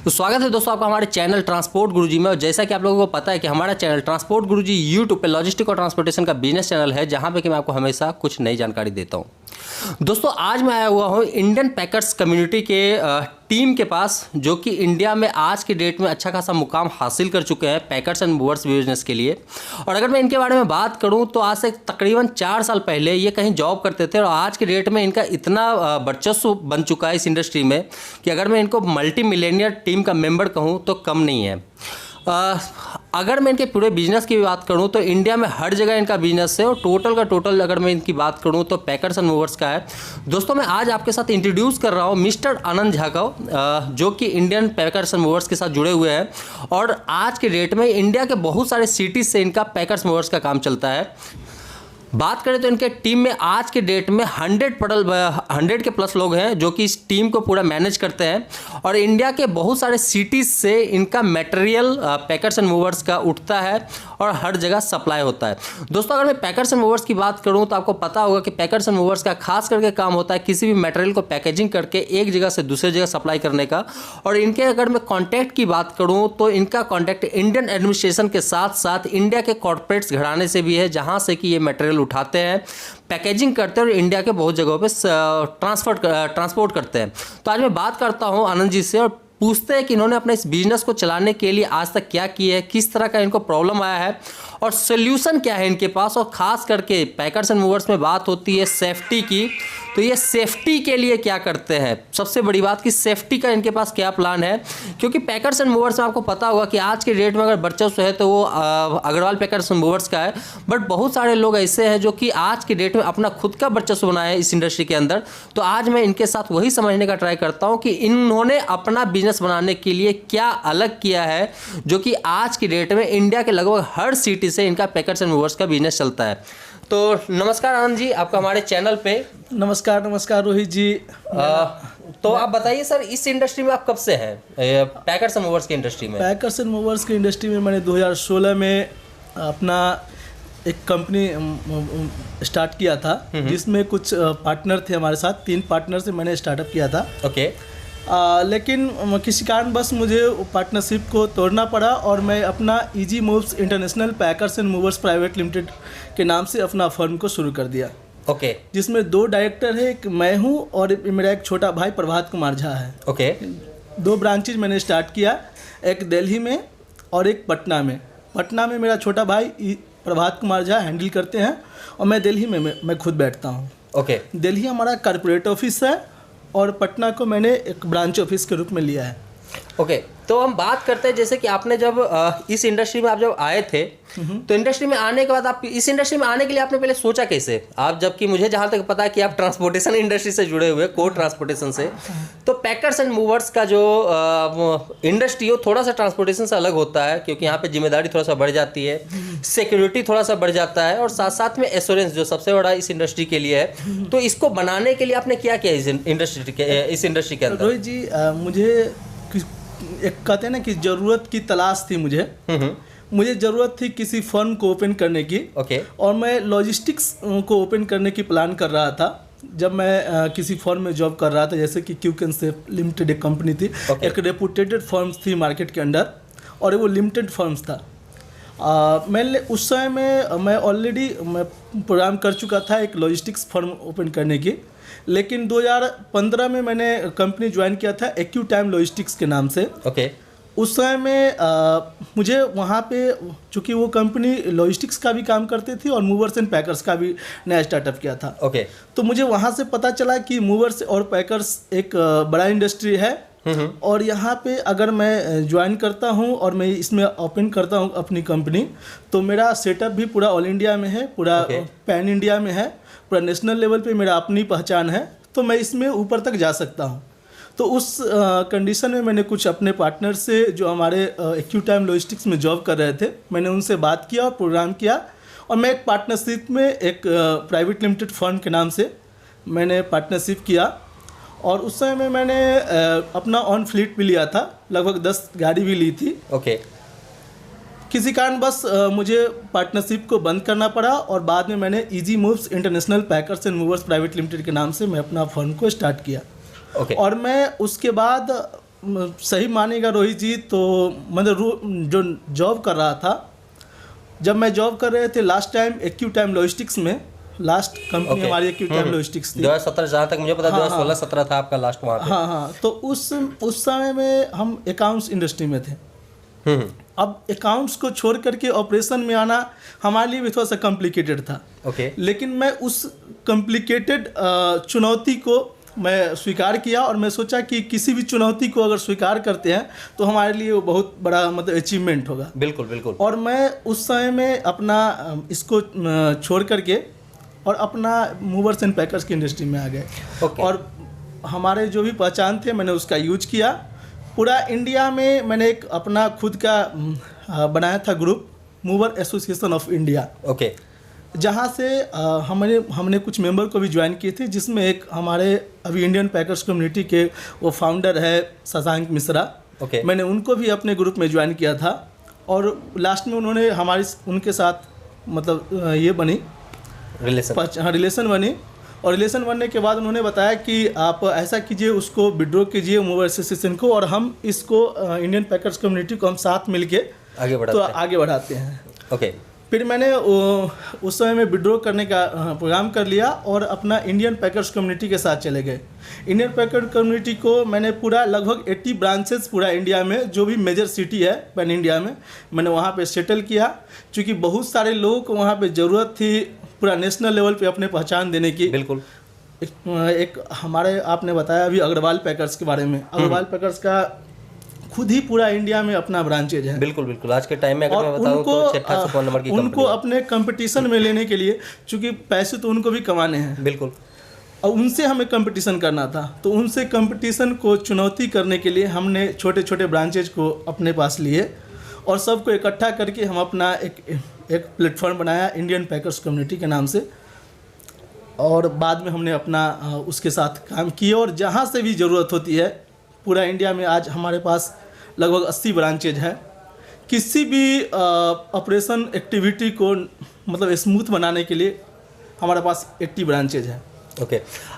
तो स्वागत है दोस्तों आपका हमारे चैनल ट्रांसपोर्ट गुरुजी में। और जैसा कि आप लोगों को पता है कि हमारा चैनल ट्रांसपोर्ट गुरुजी यूट्यूब पे लॉजिस्टिक और ट्रांसपोर्टेशन का बिजनेस चैनल है, जहां पे कि मैं आपको हमेशा कुछ नई जानकारी देता हूं। दोस्तों आज मैं आया हुआ हूं इंडियन पैकर्स कम्युनिटी के टीम के पास, जो कि इंडिया में आज के डेट में अच्छा खासा मुकाम हासिल कर चुके हैं पैकर्स एंड मूवर्स बिजनेस के लिए। और अगर मैं इनके बारे में बात करूं तो आज से तकरीबन 4 साल पहले ये कहीं जॉब करते थे, और आज के डेट में इनका इतना वर्चस्व बन चुका है इस इंडस्ट्री में कि अगर मैं इनको मल्टी मिलेनियर टीम का मेंबर कहूं तो कम नहीं है। अगर मैं इनके पूरे बिजनेस की बात करूं तो इंडिया में हर जगह इनका बिजनेस है, और टोटल का टोटल अगर मैं इनकी बात करूं तो पैकर्स एंड मूवर्स का है। दोस्तों मैं आज आपके साथ इंट्रोड्यूस कर रहा हूं मिस्टर आनंद झा को, जो कि इंडियन पैकर्स एंड मूवर्स के साथ जुड़े हुए हैं, और आज के डेट में इंडिया के बहुत सारे सिटीज़ से इनका पैकर्स मूवर्स का काम चलता है। बात करें तो इनके टीम में आज के डेट में 100 के प्लस लोग हैं जो कि इस टीम को पूरा मैनेज करते हैं, और इंडिया के बहुत सारे सिटीज़ से इनका मटेरियल पैकर्स एंड मूवर्स का उठता है और हर जगह सप्लाई होता है। दोस्तों अगर मैं पैकर्स एंड मूवर्स की बात करूं तो आपको पता होगा कि पैकर्स एंड मूवर्स का खास करके काम होता है किसी भी मटेरियल को पैकेजिंग करके एक जगह से दूसरी जगह सप्लाई करने का। और इनके अगर मैं कॉन्टैक्ट की बात करूँ तो इनका कॉन्टैक्ट इंडियन एडमिनिस्ट्रेशन के साथ साथ इंडिया के कॉर्पोरेट्स घराने से भी है, जहाँ से कि ये मटेरियल उठाते हैं, पैकेजिंग करते हैं और इंडिया के बहुत जगहों पे ट्रांसपोर्ट करते हैं। तो आज मैं बात करता हूं आनंद जी से और पूछते हैं कि इन्होंने अपने इस बिजनेस को चलाने के लिए आज तक क्या किया है, किस तरह का इनको प्रॉब्लम आया है और सोल्यूशन क्या है इनके पास। और ख़ास करके पैकर्स एंड मूवर्स में बात होती है सेफ्टी की, तो ये सेफ्टी के लिए क्या करते हैं। सबसे बड़ी बात कि सेफ्टी का इनके पास क्या प्लान है, क्योंकि पैकर्स एंड मूवर्स में आपको पता होगा कि आज के डेट में अगर वर्चस्व है तो वो अग्रवाल पैकर्स एंड मूवर्स का है, बट बहुत सारे लोग ऐसे हैं जो कि आज के डेट में अपना खुद का वर्चस्व बनाया है इस इंडस्ट्री के अंदर। तो आज मैं इनके साथ वही समझने का ट्राई करता हूँ कि इन्होंने अपना बिजनेस बनाने के लिए क्या अलग किया है, जो कि आज की डेट में इंडिया के लगभग हर सिटी से इनका पैकर्स एंड मूवर्स का बिजनेस चलता है। तो नमस्कार आनंद जी, आपका हमारे चैनल पे। नमस्कार रोहित जी। तो आप बताइए सर, इस इंडस्ट्री में आप कब से हैं, पैकर्स एंड मूवर्स की इंडस्ट्री में? पैकर्स एंड मूवर्स की इंडस्ट्री में मैंने 2016 में अपना एक कंपनी स्टार्ट किया था, जिसमें कुछ पार्टनर थे हमारे साथ। 3 पार्टनर से मैंने स्टार्टअप किया था। ओके। लेकिन किसी कारण बस मुझे पार्टनरशिप को तोड़ना पड़ा, और मैं अपना easy moves international packers and movers private limited के नाम से अपना फर्म को शुरू कर दिया। ओके। जिसमें 2 डायरेक्टर है, एक मैं हूँ और मेरा एक छोटा भाई प्रभात कुमार झा है। ओके। 2 ब्रांचेज मैंने स्टार्ट किया, एक दिल्ली में और एक पटना में। पटना में मेरा छोटा भाई प्रभात कुमार झा हैंडल करते हैं, और मैं दिल्ली में मैं खुद बैठता हूँ। ओके। दिल्ली हमारा कॉर्पोरेट ऑफिस है, और पटना को मैंने एक ब्रांच ऑफिस के रूप में लिया है। ओके। तो हम बात करते हैं, जैसे कि आपने जब इस इंडस्ट्री में आप जब आए थे, तो इंडस्ट्री में आने के बाद आप इस इंडस्ट्री में आने के लिए आपने पहले सोचा कैसे? आप जबकि मुझे जहाँ तक पता है कि आप ट्रांसपोर्टेशन इंडस्ट्री से जुड़े हुए, कोर ट्रांसपोर्टेशन से, तो पैकर्स एंड मूवर्स का जो इंडस्ट्री हो थोड़ा सा ट्रांसपोर्टेशन से अलग होता है, क्योंकि यहाँ पे जिम्मेदारी थोड़ा सा बढ़ जाती है, सिक्योरिटी थोड़ा सा बढ़ जाता है, और साथ साथ में एश्योरेंस जो सबसे बड़ा इस इंडस्ट्री के लिए है। तो इसको बनाने के लिए आपने क्या किया इस इंडस्ट्री के अंदर? रोहित जी, मुझे एक कहते हैं ना कि ज़रूरत की तलाश थी मुझे ज़रूरत थी किसी फर्म को ओपन करने की। ओके। और मैं लॉजिस्टिक्स को ओपन करने की प्लान कर रहा था जब मैं किसी फर्म में जॉब कर रहा था, जैसे कि क्यू कैन सेफ लिमिटेड एक कंपनी थी। एक रेपुटेटेड फर्म्स थी मार्केट के अंदर, और वो लिमिटेड फर्म्स था। मैं उस समय में मैं ऑलरेडी प्रोग्राम कर चुका था एक लॉजिस्टिक्स फर्म ओपन करने की। लेकिन 2015 में मैंने कंपनी ज्वाइन किया था एक्यू टाइम लॉजिस्टिक्स के नाम से। ओके। उस समय में मुझे वहाँ पे, चूँकि वो कंपनी लॉजिस्टिक्स का भी काम करती थी और मूवर्स एंड पैकर्स का भी नया स्टार्टअप किया था। ओके। तो मुझे वहाँ से पता चला कि मूवर्स और पैकर्स एक बड़ा इंडस्ट्री है, और यहाँ पे अगर मैं ज्वाइन करता हूँ और मैं इसमें ओपन करता हूँ अपनी कंपनी, तो मेरा सेटअप भी पूरा ऑल इंडिया में है, पूरा पैन इंडिया में है, पूरा नेशनल लेवल पे मेरा अपनी पहचान है, तो मैं इसमें ऊपर तक जा सकता हूँ। तो उस कंडीशन में मैंने कुछ अपने पार्टनर से जो हमारे एक्यू टाइम लॉजिस्टिक्स में जॉब कर रहे थे, मैंने उनसे बात किया और प्रोग्राम किया, और मैं एक पार्टनरशिप में एक प्राइवेट लिमिटेड फर्म के नाम से मैंने पार्टनरशिप किया। और उस समय में मैंने अपना ऑन फ्लीट भी लिया था, लगभग 10 गाड़ी भी ली थी। ओके। किसी कारण बस मुझे पार्टनरशिप को बंद करना पड़ा, और बाद में मैंने easy moves international packers and movers private limited के नाम से मैं अपना फर्म को स्टार्ट किया। ओके। और मैं उसके बाद सही मानेगा रोहित जी, तो मतलब जो जॉब कर रहा था, जब मैं जॉब कर रहे थे last time AQ time logistics में, लास्ट कंपनी हमारी एक्यू टाइम लॉजिस्टिक्स थी। 2017 जहाँ तक मुझे पता, 2016-17 था आपका लास्ट वहाँ पे। हाँ, तो उस समय में हम अकाउंट्स इंडस्ट्री में थे। अब अकाउंट्स को छोड़ करके ऑपरेशन में आना हमारे लिए भी थोड़ा सा कॉम्प्लिकेटेड था। लेकिन मैं उस कॉम्प्लिकेटेड चुनौती को मैं स्वीकार किया, और मैं सोचा कि किसी भी चुनौती को अगर स्वीकार करते हैं तो हमारे लिए वो बहुत बड़ा मतलब अचीवमेंट होगा। बिल्कुल बिल्कुल। और मैं उस समय में अपना इसको छोड़ करके और अपना मूवर्स एंड पैकर्स की इंडस्ट्री में आ गए। और हमारे जो भी पहचान थे मैंने उसका यूज किया। पूरा इंडिया में मैंने एक अपना खुद का बनाया था group, mover association of India. जहाँ से हमने कुछ मेंबर को भी ज्वाइन किए थे, जिसमें एक हमारे अभी इंडियन पैकर्स कम्युनिटी के वो फाउंडर है शशांक मिश्रा। मैंने उनको भी अपने ग्रुप में ज्वाइन किया था, और लास्ट में उन्होंने उनके साथ मतलब ये बनी रिलेशन बनी। और रिलेशन बनने के बाद उन्होंने बताया कि आप ऐसा कीजिए, उसको विड्रॉ कीजिए मूवर एसोसिएशन को, और हम इसको इंडियन पैकर्स कम्युनिटी को हम साथ मिलके आगे बढ़ाते हैं। फिर मैंने उस समय में विड्रॉ करने का प्रोग्राम कर लिया और अपना इंडियन पैकर्स कम्युनिटी के साथ चले गए। इंडियन पैकर कम्युनिटी को मैंने पूरा लगभग 80 ब्रांचेस पूरा इंडिया में, जो भी मेजर सिटी है पैन इंडिया में, मैंने वहाँ पे सेटल किया। क्योंकि बहुत सारे लोगों को वहाँ पे ज़रूरत थी पूरा नेशनल लेवल पे अपने पहचान देने की। बिल्कुल। एक हमारे आपने बताया अभी अग्रवाल पैकर्स के बारे में। अग्रवाल पैकर्स का खुद ही पूरा इंडिया में अपना ब्रांचेज है। बिल्कुल बिल्कुल। आज के टाइम में अगर मैं बताऊं तो 6 नंबर की उनको अपने कंपटीशन में लेने के लिए, चूंकि पैसे तो उनको भी कमाने हैं। बिल्कुल। और उनसे हमें कंपटीशन करना था, तो उनसे कंपटीशन को चुनौती करने के लिए हमने छोटे छोटे ब्रांचेज को अपने पास लिए और सबको इकट्ठा करके हम अपना एक प्लेटफॉर्म बनाया इंडियन पैकर्स कम्युनिटी के नाम से। और बाद में हमने अपना उसके साथ काम किया, और जहाँ से भी ज़रूरत होती है पूरा इंडिया में आज हमारे पास लगभग 80 ब्रांचेज हैं। किसी भी ऑपरेशन एक्टिविटी को मतलब स्मूथ बनाने के लिए हमारे पास 80 ब्रांचेज हैं।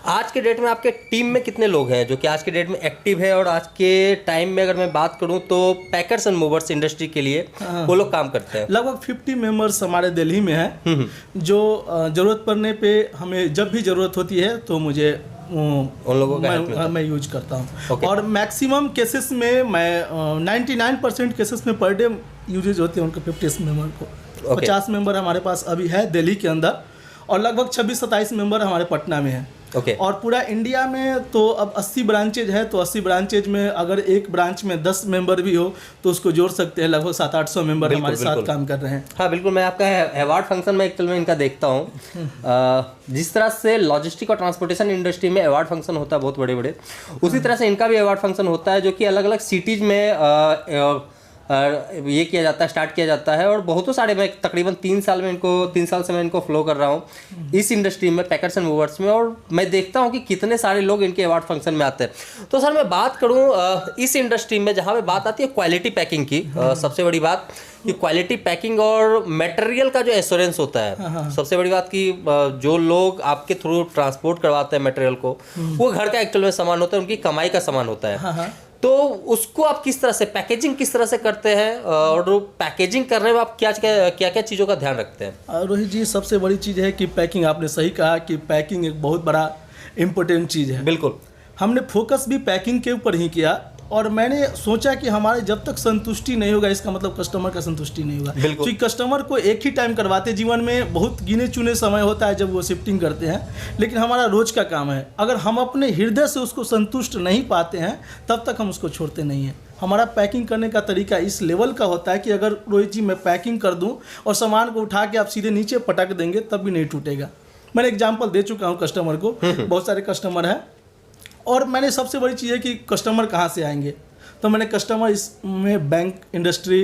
आज के डेट में आपके टीम में कितने लोग हैं जो कि आज के डेट में एक्टिव है? और आज के टाइम में अगर मैं बात करूं तो पैकर्स एंड मूवर्स इंडस्ट्री के लिए वो लोग काम करते हैं। लगभग 50 मेंबर्स हमारे दिल्ली में हैं, जो ज़रूरत पड़ने पे हमें जब भी ज़रूरत होती है तो मुझे उन लोगों का मैं यूज करता हूँ। और मैक्सिमम केसेस में मैं 99% केसेस में पर डे यूजेज होते हैं उनको 50 मेंबर को। 50 मेंबर हमारे पास अभी है दिल्ली के अंदर, और लगभग 26-27 मेंबर हमारे पटना में हैं। और पूरा इंडिया में तो अब 80 ब्रांचेज है, तो 80 ब्रांचेज में अगर एक ब्रांच में 10 मेंबर भी हो तो उसको जोड़ सकते हैं। लगभग 700-800 मेंबर हमारे साथ काम कर रहे हैं। हाँ बिल्कुल। मैं आपका अवार्ड फंक्शन में एक्चुअल में इनका देखता हूँ। जिस तरह से लॉजिस्टिक और ट्रांसपोर्टेशन इंडस्ट्री में अवार्ड फंक्शन होता है बहुत बड़े बड़े, उसी तरह से इनका भी अवार्ड फंक्शन होता है जो कि अलग अलग सिटीज़ में ये किया जाता है, स्टार्ट किया जाता है। और बहुतों सारे, मैं तकरीबन 3 साल से मैं इनको फ्लो कर रहा हूँ इस इंडस्ट्री में, पैकर्स एंड मूवर्स में, और मैं देखता हूँ कि कितने सारे लोग इनके अवार्ड फंक्शन में आते हैं। तो सर मैं बात करूँ इस इंडस्ट्री में जहाँ पे बात आती है क्वालिटी पैकिंग की, सबसे बड़ी बात कि क्वालिटी पैकिंग और मटेरियल का जो एश्योरेंस होता है, सबसे बड़ी बात कि जो लोग आपके थ्रू ट्रांसपोर्ट करवाते हैं मटेरियल को, वो घर का एक्चुअल में सामान होता है, उनकी कमाई का सामान होता है। तो उसको आप किस तरह से पैकेजिंग किस तरह से करते हैं, और पैकेजिंग करने में आप क्या क्या चीज़ों का ध्यान रखते हैं? रोहित जी, सबसे बड़ी चीज़ है कि पैकिंग। आपने सही कहा कि पैकिंग एक बहुत बड़ा इम्पोर्टेंट चीज़ है। बिल्कुल। हमने फोकस भी पैकिंग के ऊपर ही किया, और मैंने सोचा कि हमारे जब तक संतुष्टि नहीं होगा, इसका मतलब कस्टमर का संतुष्टि नहीं होगा। क्योंकि कस्टमर को एक ही टाइम करवाते, जीवन में बहुत गिने चुने समय होता है जब वो शिफ्टिंग करते हैं, लेकिन हमारा रोज का काम है। अगर हम अपने हृदय से उसको संतुष्ट नहीं पाते हैं तब तक हम उसको छोड़ते नहीं हैं। हमारा पैकिंग करने का तरीका इस लेवल का होता है कि अगर रोहित जी मैं पैकिंग कर दूं और सामान को उठा के आप सीधे नीचे पटक देंगे तब भी नहीं टूटेगा। मैंने एग्जाम्पल दे चुका हूँ कस्टमर को, बहुत सारे कस्टमर हैं। और मैंने सबसे बड़ी चीज़ है कि कस्टमर कहाँ से आएंगे, तो मैंने कस्टमर इसमें bank industry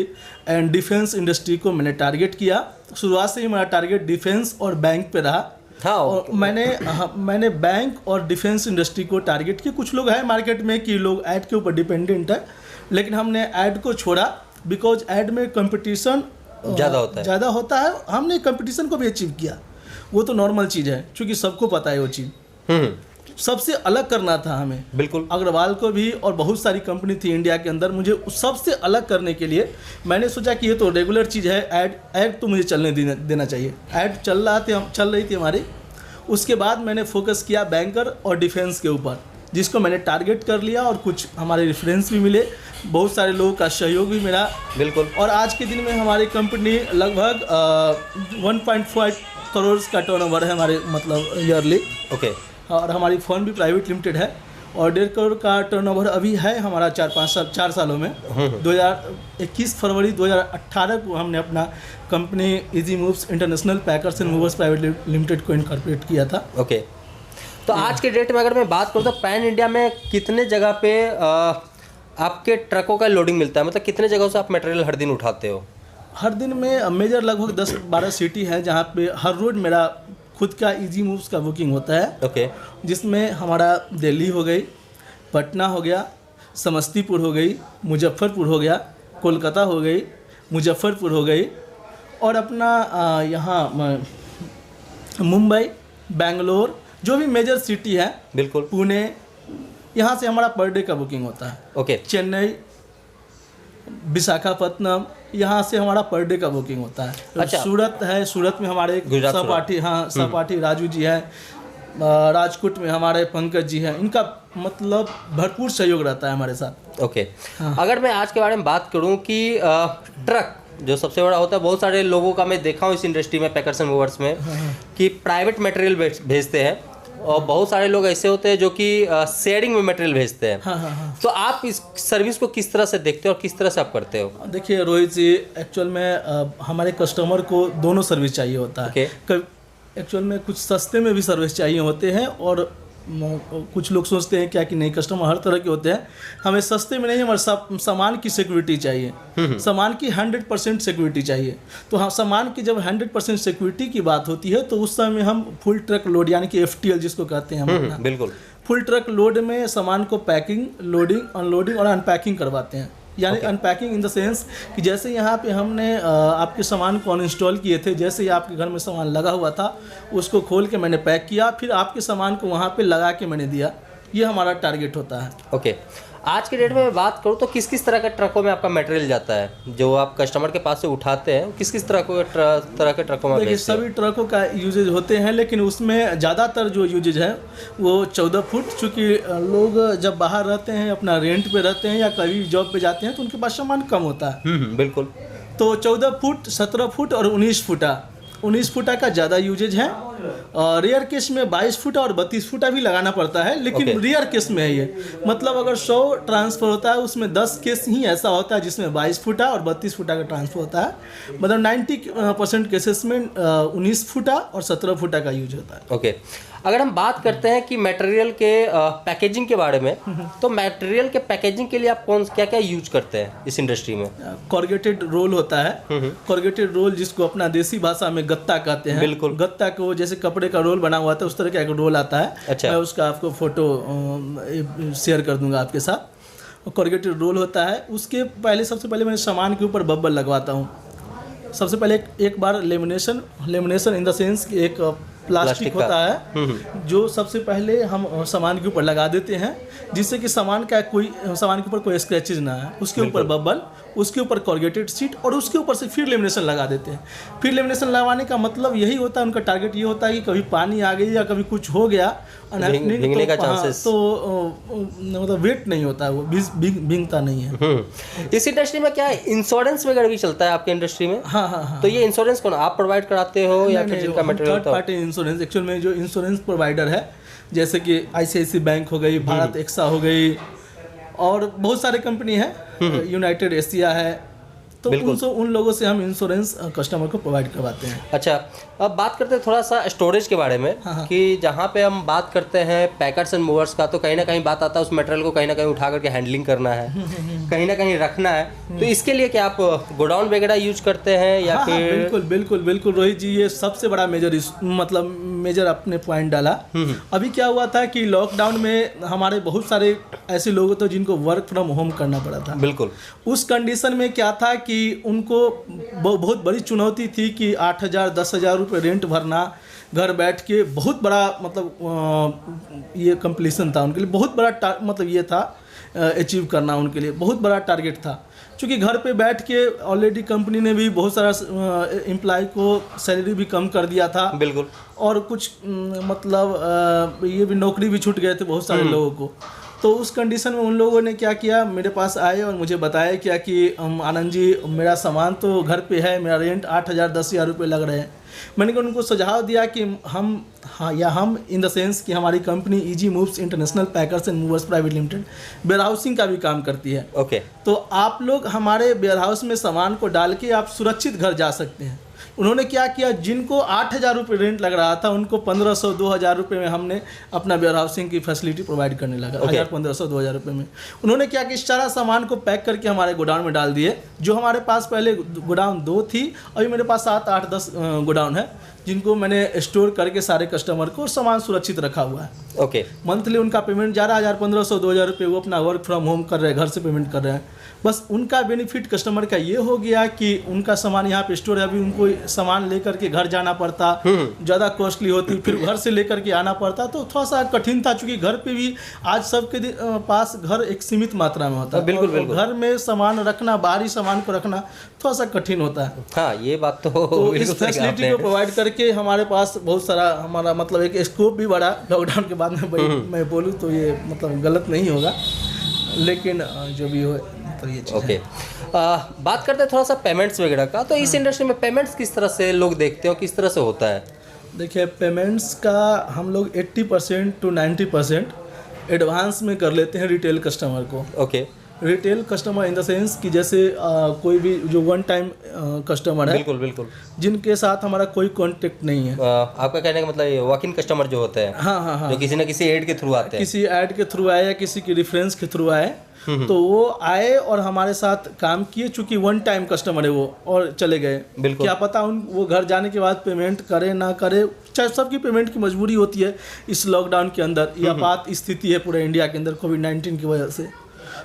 and defence industry को मैंने टारगेट किया। शुरुआत से ही मेरा टारगेट डिफेंस और बैंक पे रहा। और मैंने बैंक और डिफेंस इंडस्ट्री को टारगेट किया। कुछ लोग हैं मार्केट में कि लोग ऐड के ऊपर डिपेंडेंट है, लेकिन हमने ऐड को छोड़ा बिकॉज ऐड में कंपटीशन ज़्यादा होता है। हमने कंपटीशन को भी अचीव किया, वो तो नॉर्मल चीज़ है, क्योंकि सबको पता है वो चीज़। सबसे अलग करना था हमें। बिल्कुल। अग्रवाल को भी और बहुत सारी कंपनी थी इंडिया के अंदर, मुझे उस सबसे अलग करने के लिए मैंने सोचा कि ये तो रेगुलर चीज़ है, ऐड तो मुझे चलने देना चाहिए। ऐड चल रही थी हमारी। उसके बाद मैंने फोकस किया बैंकर और डिफेंस के ऊपर, जिसको मैंने टारगेट कर लिया और कुछ हमारे रेफरेंस भी मिले, बहुत सारे लोगों का सहयोग भी मिला। बिल्कुल। और आज के दिन में हमारी कंपनी लगभग 1.5 करोड़ का टर्नओवर है हमारे, मतलब ईयरली। ओके। और हमारी फर्म भी प्राइवेट लिमिटेड है और 1.5 करोड़ का टर्नओवर अभी है हमारा 4 सालों में। 21 फरवरी 2018 को हमने अपना company easy moves international packers and movers private limited को इनकॉर्पोरेट किया था। ओके। तो आज के डेट में अगर मैं बात करूँ तो पैन इंडिया में कितने जगह पे आपके ट्रकों का लोडिंग मिलता है, मतलब कितने जगहों से आप मटेरियल हर दिन उठाते हो? हर दिन में मेजर लगभग 10-12 सिटी है जहाँ पे हर रोज मेरा खुद का इजी मूव्स का बुकिंग होता है। ओके। जिसमें हमारा दिल्ली हो गई, पटना हो गया, समस्तीपुर हो गई, मुजफ्फरपुर हो गया, कोलकाता हो गई, मुजफ्फरपुर हो गई और अपना यहाँ मुंबई, बेंगलोर, जो भी मेजर सिटी है, बिल्कुल, पुणे, यहाँ से हमारा पर डे का बुकिंग होता है। ओके। चेन्नई, विशाखापत्तनम, यहाँ से हमारा पर डे का बुकिंग होता है। अच्छा। सूरत है, सूरत में हमारे सहपाठी, हाँ सहपाठी राजू जी है। राजकोट में हमारे पंकज जी हैं, इनका मतलब भरपूर सहयोग रहता है हमारे साथ। ओके। अगर मैं आज के बारे में बात करूं कि ट्रक जो सबसे बड़ा होता है, बहुत सारे लोगों का मैं देखा हूं इस इंडस्ट्री में, पैकर्स एंड मूवर्स में, कि प्राइवेट मटेरियल भेजते हैं और बहुत सारे लोग ऐसे होते हैं जो कि शेयरिंग में मटेरियल भेजते हैं। तो आप इस सर्विस को किस तरह से देखते हो और किस तरह से आप करते हो? देखिए रोहित जी, एक्चुअल में हमारे कस्टमर को दोनों सर्विस चाहिए होता है। एक्चुअल में कुछ सस्ते में भी सर्विस चाहिए होते हैं और कुछ लोग सोचते हैं क्या कि नहीं, कस्टमर हर तरह के होते हैं। हमें सस्ते में नहीं, हमारे सामान की सिक्योरिटी चाहिए, सामान की 100% सिक्योरिटी चाहिए। तो हाँ, सामान की जब 100% सिक्योरिटी की बात होती है तो उस समय हम फुल ट्रक लोड यानी कि FTL जिसको कहते हैं हम, बिल्कुल फुल ट्रक लोड में सामान को पैकिंग, लोडिंग, अनलोडिंग और अनपैकिंग करवाते हैं। यानी अनपैकिंग इन द सेंस कि जैसे यहाँ पे हमने आपके सामान को अनइंस्टॉल किए थे, जैसे ही आपके घर में सामान लगा हुआ था उसको खोल के मैंने पैक किया, फिर आपके सामान को वहाँ पे लगा के मैंने दिया। ये हमारा टारगेट होता है। ओके। आज के डेट में बात करूँ तो किस किस तरह के ट्रकों में आपका मटेरियल जाता है जो आप कस्टमर के पास से उठाते हैं? किस किस तरह के ट्रकों में? देखिए सभी ट्रकों का यूजेज होते हैं, लेकिन उसमें ज़्यादातर जो यूजेज है वो 14 फुट, चूँकि लोग जब बाहर रहते हैं, अपना रेंट पे रहते हैं या कभी जॉब पे जाते हैं तो उनके पास सामान कम होता है। बिल्कुल। तो 14 फुट, 17 फुट और 19 फुटा का ज़्यादा यूजेज है। रेयर केस में 22 फुटा और 32 फुटा भी लगाना पड़ता है, लेकिन रेयर केस में है ये। मतलब अगर 100 ट्रांसफ़र होता है उसमें 10 केस ही ऐसा होता है जिसमें 22 फुटा और 32 फुटा का ट्रांसफ़र होता है। मतलब 90% केसेस में 19 फुटा और 17 फुटा का यूज होता है। ओके। अगर हम बात करते हैं कि मटेरियल के पैकेजिंग के बारे में, तो मटेरियल के पैकेजिंग के लिए आप क्या क्या यूज करते हैं इस इंडस्ट्री में? कॉर्गेटेड रोल होता है। कॉर्गेटेड रोल जिसको अपना देसी भाषा में गत्ता कहते हैं। बिल्कुल। गत्ता को जैसे कपड़े का रोल बना हुआ था उस तरह का एक रोल आता है। अच्छा। मैं उसका आपको फोटो शेयर कर दूंगा आपके साथ। कॉर्गेटेड रोल होता है। उसके पहले सबसे पहले मैं सामान के ऊपर बब्बल लगवाता हूँ। सबसे पहले एक बार लेमिनेशन इन द सेंस कि एक प्लास्टिक होता है जो सबसे पहले हम सामान के ऊपर लगा देते हैं, जिससे कि सामान के ऊपर कोई स्क्रैचेज ना है। उसके ऊपर बबल, उसके ऊपर कॉर्गेटेड शीट और उसके ऊपर से फिर लेमिनेशन लगा देते हैं। फिर लेमिनेशन लगाने का मतलब यही होता है, उनका टारगेट ये होता है कि कभी पानी आ गई या कभी कुछ हो गया भीगने का चांसेस, तो मतलब वेट नहीं होता है, वो भीगता नहीं है। इस इंडस्ट्री में क्या इंश्योरेंस वगैरह भी चलता है आपके इंडस्ट्री में? हाँ। तो ये इंश्योरेंस कौन आप प्रोवाइड कराते हो या फिर जिनका मटेरियल होता है? थर्ड पार्टी इंश्योरेंस, एक्चुअल में जो इंश्योरेंस प्रोवाइडर है जैसे कि ICICI बैंक हो गई, भारत एक्सा हो गई और बहुत सारे कंपनी है, यूनाइटेड एशिया है, तो उन लोगों से हम इंश्योरेंस कस्टमर को प्रोवाइड करवाते हैं। अच्छा, अब बात करते हैं थोड़ा सा स्टोरेज के बारे में। कि जहाँ पे हम बात करते हैं पैकर्स एंड मूवर्स का, तो कहीं ना कहीं बात आता है उस मटेरियल को कहीं ना कहीं उठा करके हैंडलिंग करना है, कहीं ना कहीं रखना है। तो इसके लिए क्या आप गोडाउन वगैरह यूज करते हैं या फिर? बिल्कुल रोहित जी, ये सबसे बड़ा मेजर अपने पॉइंट डाला। अभी क्या हुआ था कि लॉकडाउन में हमारे बहुत सारे ऐसे लोग थे जिनको वर्क फ्रॉम होम करना पड़ा था। बिल्कुल। उस कंडीशन में क्या था कि उनको बहुत बड़ी चुनौती थी कि 8,000 10,000 रुपये रेंट भरना, घर बैठ के बहुत बड़ा मतलब ये कंप्लीसन था उनके लिए, बहुत बड़ा मतलब ये था अचीव करना उनके लिए बहुत बड़ा टारगेट था। क्योंकि घर पे बैठ के ऑलरेडी कंपनी ने भी बहुत सारा एम्प्लॉय को सैलरी भी कम कर दिया था, बिल्कुल, और कुछ मतलब ये भी नौकरी भी छूट गए थे बहुत सारे लोगों को। तो उस कंडीशन में उन लोगों ने क्या किया, मेरे पास आए और मुझे बताया क्या कि आनंद जी मेरा सामान तो घर पे है, मेरा रेंट 8,000 10,000 रुपये लग रहे हैं। मैंने उनको सुझाव दिया कि हम इन द सेंस कि हमारी company easy moves international packers and movers private limited warehousing का भी काम करती है। ओके। तो आप लोग हमारे वेयर हाउस में सामान को डाल के आप सुरक्षित घर जा सकते हैं। उन्होंने क्या किया, जिनको 8,000 रुपये रेंट लग रहा था उनको 1,500 2,000 रुपये में हमने अपना वेयर हाउसिंग की फैसिलिटी प्रोवाइड करने लगा। 1,500 2,000 रुपये में उन्होंने क्या कि सारा सामान को पैक करके हमारे गोडाउन में डाल दिए। जो हमारे पास पहले गोडाउन 2 थी, अभी मेरे पास 7 8 10 गोडाउन है जिनको मैंने स्टोर करके सारे कस्टमर को सामान सुरक्षित रखा हुआ है। ओके। मंथली उनका पेमेंट जा रहा है 1,500 2,000 रुपये, वो अपना वर्क फ्रॉम होम कर रहे हैं, घर से पेमेंट कर रहे हैं। बस उनका बेनिफिट कस्टमर का ये हो गया कि उनका सामान यहाँ पे स्टोर है, अभी उनको सामान लेकर के घर जाना पड़ता, ज़्यादा कॉस्टली होती, फिर घर से लेकर के आना पड़ता, तो थोड़ा सा कठिन था। चूँकि घर पे भी आज सबके पास घर एक सीमित मात्रा में होता है, बिल्कुल बिल्कुल। घर में सामान रखना, बाहरी सामान को रखना थोड़ा सा कठिन होता है। हाँ, ये बात तो इस फैसिलिटी को प्रोवाइड करके हमारे पास बहुत सारा हमारा मतलब एक स्कोप भी बढ़ा। लॉकडाउन के बाद में मैं बोलूँ तो ये मतलब गलत नहीं होगा, लेकिन जो भी हो तो ये चीज़ ओके। बात करते हैं थोड़ा सा पेमेंट्स वगैरह का। तो इस इंडस्ट्री में पेमेंट्स किस तरह से लोग देखते हो, किस तरह से होता है? देखिए, पेमेंट्स का हम लोग 80% to 90% एडवांस में कर लेते हैं रिटेल कस्टमर को। Okay. Retail customer in the sense कि जैसे कोई भी जो वन टाइम कस्टमर है, बिल्कुल बिल्कुल, जिनके साथ हमारा कोई कांटेक्ट नहीं है। आपका कहने का मतलब वॉक इन कस्टमर जो होते हैं, हाँ, जो किसी न किसी एड के थ्रू आते हैं, किसी ऐड के थ्रू आए या किसी की रेफरेंस के थ्रू आए, तो वो आए और हमारे साथ काम किए। चूंकि वन टाइम कस्टमर है वो, और चले गए। क्या पता वो घर जाने के बाद पेमेंट करे ना करे, चाहे सबकी पेमेंट की मजबूरी होती है इस लॉकडाउन के अंदर। ये आपात स्थिति है पूरे इंडिया के अंदर कोविड-19 की वजह से।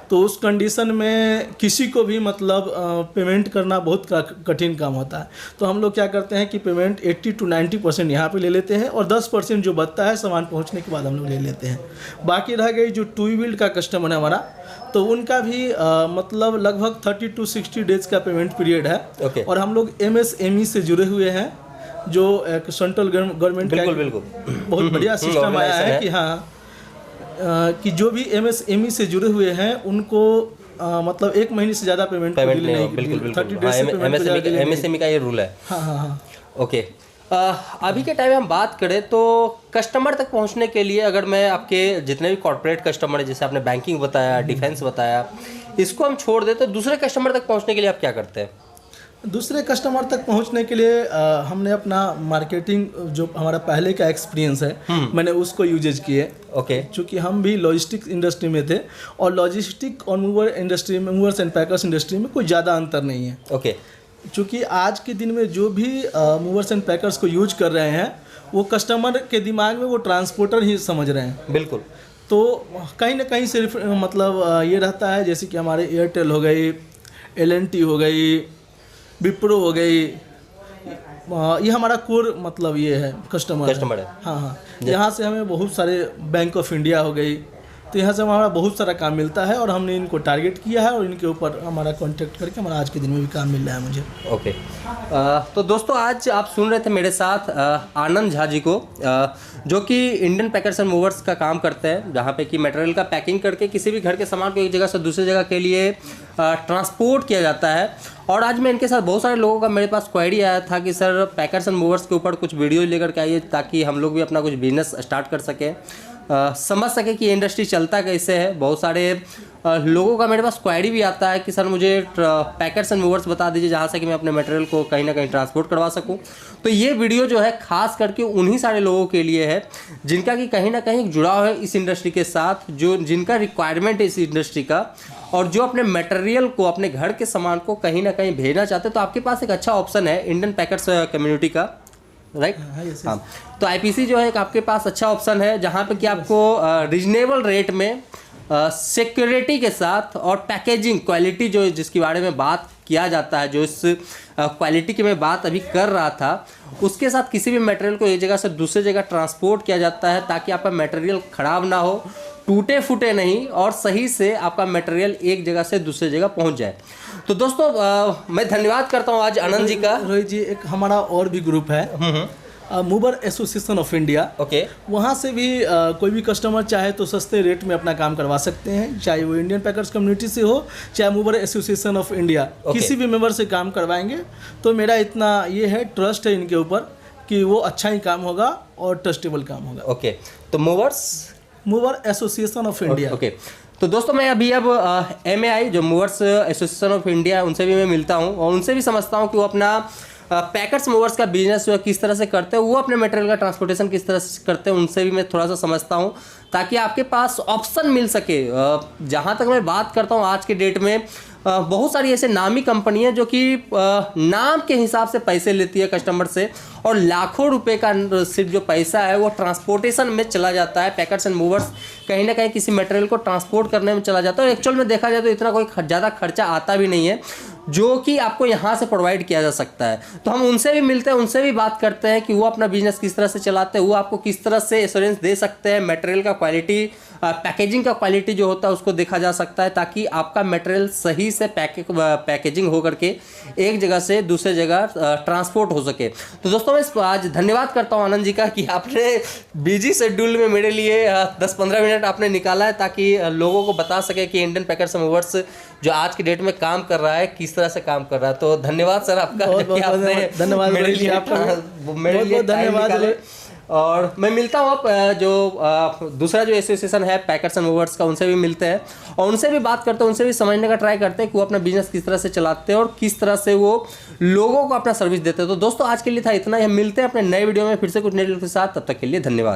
तो उस कंडीशन में किसी को भी मतलब पेमेंट करना बहुत कठिन काम होता है। तो हम लोग क्या करते हैं कि पेमेंट 80 to 90% यहाँ पे ले लेते हैं, और 10% जो बचता है सामान पहुँचने के बाद हम लोग ले लेते हैं। बाकी रह गई जो 2 व्हील का कस्टमर है हमारा, तो उनका भी मतलब लगभग 30 to 60 डेज का पेमेंट पीरियड है। और हम लोग MSME से जुड़े हुए हैं, जो एक सेंट्रल गवर्नमेंट का बहुत बढ़िया सिस्टम आया है कि हाँ कि जो भी MSME से जुड़े हुए हैं उनको मतलब 1 महीने से ज़्यादा पेमेंट नहीं, बिल्कुल 30 डेज से पेमेंट MSME का ये रूल है। हाँ। ओके। अभी के टाइम में हम बात करें तो कस्टमर तक पहुंचने के लिए, अगर मैं आपके जितने भी कॉर्पोरेट कस्टमर है, जैसे आपने बैंकिंग बताया, डिफेंस बताया, इसको हम छोड़ दें तो दूसरे कस्टमर तक पहुंचने के लिए आप क्या करते हैं? दूसरे कस्टमर तक पहुंचने के लिए हमने अपना मार्केटिंग, जो हमारा पहले का एक्सपीरियंस है, मैंने उसको यूजेज किए। ओके। चूँकि हम भी लॉजिस्टिक्स इंडस्ट्री में थे, और लॉजिस्टिक और मूवर्स एंड पैकर्स इंडस्ट्री में कोई ज़्यादा अंतर नहीं है। ओके। चूँकि आज के दिन में जो भी मूवर्स एंड पैकर्स को यूज कर रहे हैं, वो कस्टमर के दिमाग में वो ट्रांसपोर्टर ही समझ रहे हैं। बिल्कुल। तो कहीं ना कहीं सिर्फ मतलब ये रहता है, जैसे कि हमारे एयरटेल हो गई, LNT हो गई, विप्रो हो गई, ये हमारा कोर मतलब ये है कस्टमर है। हाँ। यहाँ से हमें बहुत सारे, बैंक ऑफ इंडिया हो गई, तो यहाँ से हमारा बहुत सारा काम मिलता है, और हमने इनको टारगेट किया है, और इनके ऊपर हमारा कांटेक्ट करके हमारा आज के दिन में भी काम मिल रहा है मुझे। ओके। तो दोस्तों, आज आप सुन रहे थे मेरे साथ आनंद झा जी को, जो कि इंडियन पैकर्स एंड मूवर्स का काम करते हैं, जहाँ पे कि मटेरियल का पैकिंग करके किसी भी घर के सामान को एक जगह से दूसरी जगह के लिए ट्रांसपोर्ट किया जाता है। और आज मैं इनके साथ बहुत सारे लोगों का मेरे पास क्वेरी आया था कि सर पैकर्स एंड मूवर्स के ऊपर कुछ वीडियो लेकर के आइए, ताकि हम लोग भी अपना कुछ बिजनेस स्टार्ट कर सकें, समझ सके कि इंडस्ट्री चलता कैसे है। बहुत सारे लोगों का मेरे पास क्वेरी भी आता है कि सर मुझे पैकर्स एंड मूवर्स बता दीजिए, जहाँ से कि मैं अपने मटेरियल को कहीं ना कहीं ट्रांसपोर्ट करवा सकूं। तो ये वीडियो जो है खास करके उन्हीं सारे लोगों के लिए है जिनका कि कहीं ना कहीं जुड़ाव है इस इंडस्ट्री के साथ, जो जिनका रिक्वायरमेंट है इस इंडस्ट्री का, और जो अपने मटेरियल को, अपने घर के सामान को कहीं ना कहीं भेजना चाहते हैं। तो आपके पास एक अच्छा ऑप्शन है इंडियन पैकर्स कम्युनिटी का, राइट? हाँ। तो IPC जो है एक आपके पास अच्छा ऑप्शन है, जहाँ पे कि आपको रीजनेबल रेट में सिक्योरिटी के साथ और पैकेजिंग क्वालिटी जो जिसके बारे में बात किया जाता है, जो इस क्वालिटी की मैं बात अभी कर रहा था, उसके साथ किसी भी मटेरियल को एक जगह से दूसरी जगह ट्रांसपोर्ट किया जाता है ताकि आपका मटेरियल ख़राब ना हो, टूटे फूटे नहीं, और सही से आपका मटेरियल एक जगह से दूसरी जगह पहुंच जाए। तो दोस्तों मैं धन्यवाद करता हूं आज आनंद जी का। रोहित जी, एक हमारा और भी ग्रुप है mover association of India. Okay. वहाँ से भी कोई भी कस्टमर चाहे तो सस्ते रेट में अपना काम करवा सकते हैं, चाहे वो इंडियन पैकर्स कम्युनिटी से हो चाहे मूवर एसोसिएशन ऑफ इंडिया, किसी भी मेंबर से काम करवाएंगे। तो मेरा इतना ये है, ट्रस्ट है इनके ऊपर कि वो अच्छा ही काम होगा और ट्रस्टेबल काम होगा। ओके, तो mover association of India. Okay, तो दोस्तों मैं अभी अब MAI जो मूवर्स एसोसिएशन ऑफ इंडिया, उनसे भी मैं मिलता हूँ और उनसे भी समझता हूँ कि वो अपना पैकर्स मूवर्स का बिजनेस जो है किस तरह से करते हैं, वो अपने मटेरियल का ट्रांसपोर्टेशन किस तरह से करते हैं, उनसे भी मैं थोड़ा सा समझता हूँ ताकि आपके पास ऑप्शन मिल सके। जहाँ तक मैं बात करता हूँ आज के डेट में बहुत सारी ऐसे नामी कंपनी हैं जो कि नाम के हिसाब से पैसे लेती है कस्टमर से, और लाखों रुपए का सिर्फ जो पैसा है वो ट्रांसपोर्टेशन में चला जाता है। पैकर्स एंड मूवर्स कहीं ना कहीं किसी मटेरियल को ट्रांसपोर्ट करने में चला जाता है, और एक्चुअल में देखा जाए तो इतना कोई ज़्यादा खर्चा आता भी नहीं है जो कि आपको यहाँ से प्रोवाइड किया जा सकता है। तो हम उनसे भी मिलते हैं, उनसे भी बात करते हैं कि वो अपना बिजनेस किस तरह से चलाते हैं, वो आपको किस तरह से एश्योरेंस दे सकते हैं, मटेरियल का क्वालिटी, पैकेजिंग का क्वालिटी जो होता है उसको देखा जा सकता है ताकि आपका मटेरियल सही से पैकेजिंग हो करके एक जगह से दूसरे जगह ट्रांसपोर्ट हो सके। तो दोस्तों मैं आज धन्यवाद करता हूँ आनंद जी का कि आपने बिजी शेड्यूल में मेरे लिए 10-15 मिनट आपने निकाला है ताकि लोगों को बता सके कि इंडियन पैकर्स एंड मूवर्स जो आज की डेट में काम कर रहा है किस तरह से काम कर रहा है। तो धन्यवाद सर आपका, धन्यवाद मेरे लिए धन्यवाद। और मैं मिलता हूँ आप जो दूसरा जो एसोसिएशन है पैकर्स एंड मूवर्स का, उनसे भी मिलते हैं और उनसे भी बात करते हैं, उनसे भी समझने का ट्राई करते हैं कि वो अपना बिजनेस किस तरह से चलाते हैं और किस तरह से वो लोगों को अपना सर्विस देते हैं। तो दोस्तों आज के लिए था इतना ही, हम मिलते हैं अपने नए वीडियो में फिर से कुछ नए वीडियो के साथ, तब तक के लिए धन्यवाद।